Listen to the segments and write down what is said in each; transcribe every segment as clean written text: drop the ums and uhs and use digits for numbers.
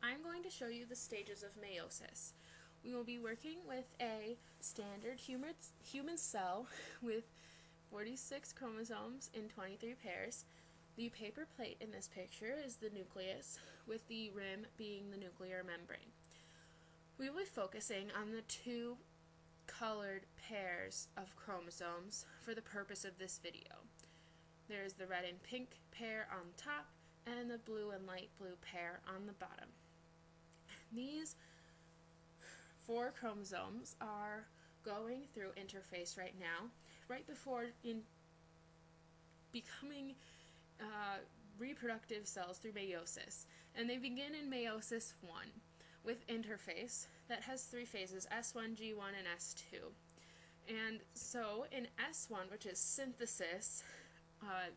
I'm going to show you the stages of meiosis. We will be working with a standard human cell with 46 chromosomes in 23 pairs. The paper plate in this picture is the nucleus, with the rim being the nuclear membrane. We will be focusing on the two colored pairs of chromosomes for the purpose of this video. There is the red and pink pair on top and the blue and light blue pair on the bottom. These 4 chromosomes are going through interphase right now, right before becoming reproductive cells through meiosis. And they begin in meiosis 1 with interphase that has 3 phases, S1, G1, and S2. And so in S1, which is synthesis,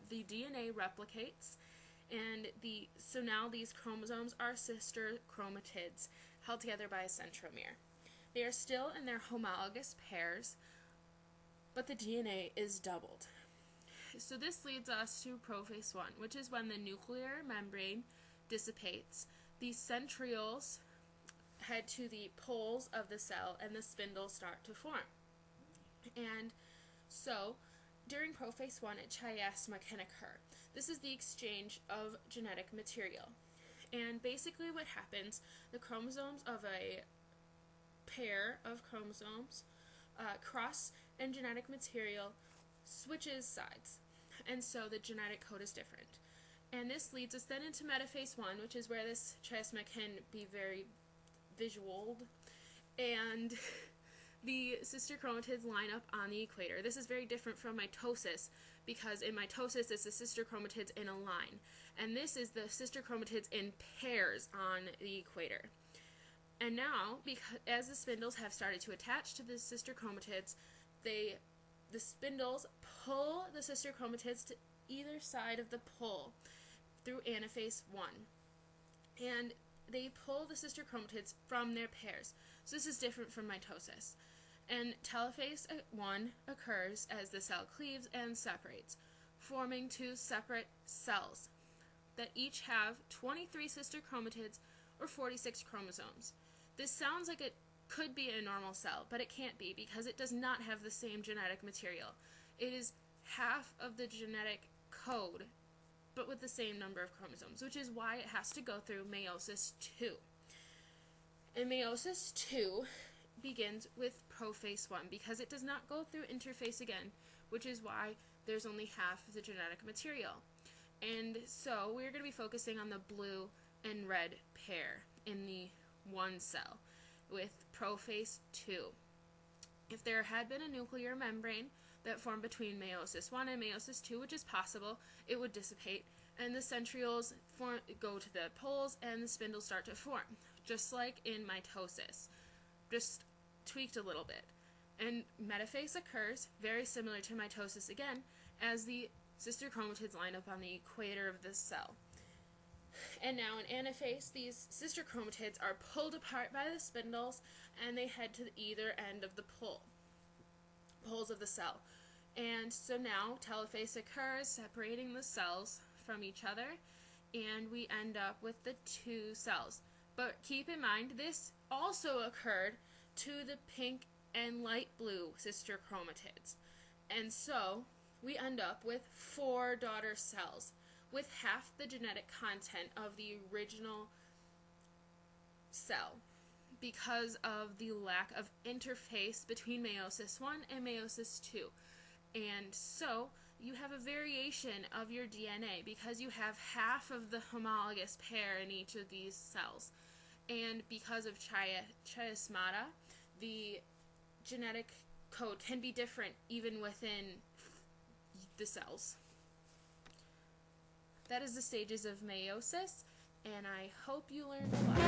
the DNA replicates, and so now these chromosomes are sister chromatids held together by a centromere. They are still in their homologous pairs, but the DNA is doubled. So this leads us to prophase 1, which is when the nuclear membrane dissipates. The centrioles head to the poles of the cell and the spindles start to form. And so during prophase 1, a chiasma can occur. This is the exchange of genetic material. And basically what happens, the chromosomes of a pair of chromosomes cross, and genetic material switches sides. And so the genetic code is different. And this leads us then into metaphase 1, which is where this chiasma can be very visualed. And the sister chromatids line up on the equator. This is very different from mitosis, because in mitosis it's the sister chromatids in a line, and this is the sister chromatids in pairs on the equator. And now, as the spindles have started to attach to the sister chromatids, the spindles pull the sister chromatids to either side of the pole through anaphase 1. And they pull the sister chromatids from their pairs. So this is different from mitosis. And telophase 1 occurs as the cell cleaves and separates, forming 2 separate cells that each have 23 sister chromatids or 46 chromosomes. This sounds like it could be a normal cell, but it can't be, because it does not have the same genetic material. It is half of the genetic code, but with the same number of chromosomes, which is why it has to go through meiosis 2. And meiosis 2 begins with prophase 1, because it does not go through interphase again, which is why there's only half of the genetic material. And so we're going to be focusing on the blue and red pair in the one cell with prophase 2. If there had been a nuclear membrane that formed between meiosis 1 and meiosis 2, which is possible, it would dissipate, and the centrioles go to the poles and the spindles start to form, just like in mitosis, just tweaked a little bit. And metaphase occurs, very similar to mitosis again, as the sister chromatids line up on the equator of the cell. And now in anaphase, these sister chromatids are pulled apart by the spindles, and they head to either end of the poles of the cell. And so now telophase occurs, separating the cells from each other, and we end up with the 2 cells. But keep in mind, this also occurred to the pink and light blue sister chromatids. And so we end up with 4 daughter cells with half the genetic content of the original cell, because of the lack of interface between meiosis 1 and meiosis 2. And so you have a variation of your DNA, because you have half of the homologous pair in each of these cells. And because of chiasmata, the genetic code can be different even within the cells. That is the stages of meiosis, and I hope you learned a lot.